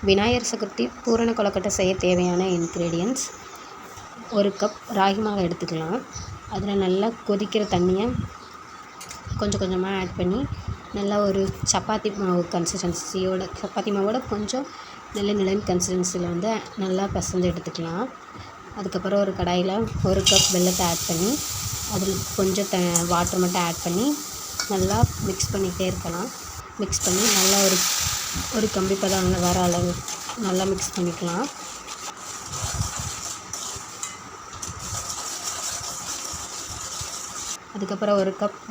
விநாயகர் சதுர்த்தி பூரண கொழுக்கட்டை செய்ய தேவையான இன்க்ரீடியன்ட்ஸ்: 1 கப் ராகி மாவு எடுத்துக்கலாம். அதில் நல்லா கொதிக்கிற தண்ணியை கொஞ்சம் கொஞ்சமாக ஆட் பண்ணி நல்லா ஒரு சப்பாத்தி மாவு கன்சிஸ்டன்சியோட, சப்பாத்தி மாவோட கொஞ்சம் நிலன்னு கன்சிஸ்டன்சியில் வந்து நல்லா பிசைஞ்சு எடுத்துக்கலாம். அதுக்கப்புறம் ஒரு கடாயில் 1 கப் வெல்லத்தை ஆட் பண்ணி அதில் கொஞ்சம் வாட்டர் மட்டும் ஆட் பண்ணி நல்லா மிக்ஸ் பண்ணிகிட்டே இருக்கலாம். மிக்ஸ் பண்ணி நல்லா ஒரு கம்பி பதம் வர அளவு நல்லா மிக்ஸ் பண்ணிக்கலாம். அதுக்கப்புறம்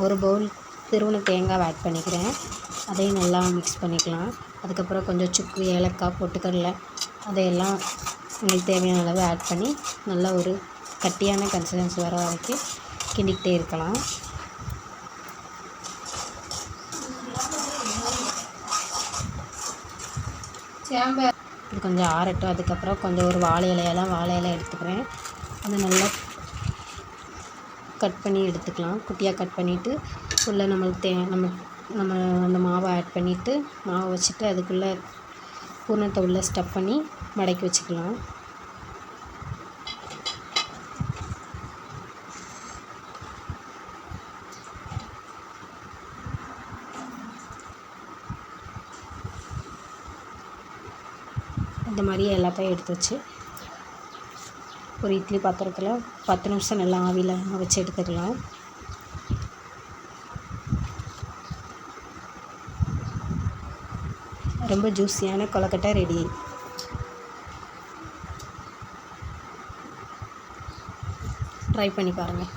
ஒரு பவுல் திருவன தேங்காய் ஆட் பண்ணிக்கிறேன். அதையும் நல்லா மிக்ஸ் பண்ணிக்கலாம். அதுக்கப்புறம் கொஞ்சம் சுக்கு, ஏலக்காய், பொட்டுக்கடலை அதையெல்லாம் உங்களுக்கு தேவையான அளவு ஆட் பண்ணி நல்லா ஒரு கட்டியான கன்சிஸ்டன்சி வர வரைக்கும் கிண்டிக்கிட்டே இருக்கலாம். இது கொஞ்சம் ஆறட்டும். அதுக்கப்புறம் கொஞ்சம் ஒரு வாழை இலை எடுத்துக்கிறேன். அதை நல்லா கட் பண்ணி எடுத்துக்கலாம். குட்டியாக கட் பண்ணிவிட்டு உள்ளே நம்மளுக்கு நம்ம அந்த மாவை ஆட் பண்ணிவிட்டு மாவை வச்சுட்டு அதுக்குள்ளே பூரணத்தை உள்ளே ஸ்டஃப் பண்ணி மடக்கி வச்சுக்கலாம். இந்த மாதிரி எல்லாத்தையும் எடுத்து வச்சு ஒரு இட்லி பாத்திரத்தில் 10 நிமிஷம் நல்லா ஆவியில் வச்சு எடுத்துக்கலாம். ரொம்ப ஜூஸியான கொழுக்கட்டை ரெடி. ட்ரை பண்ணி பாருங்கள்.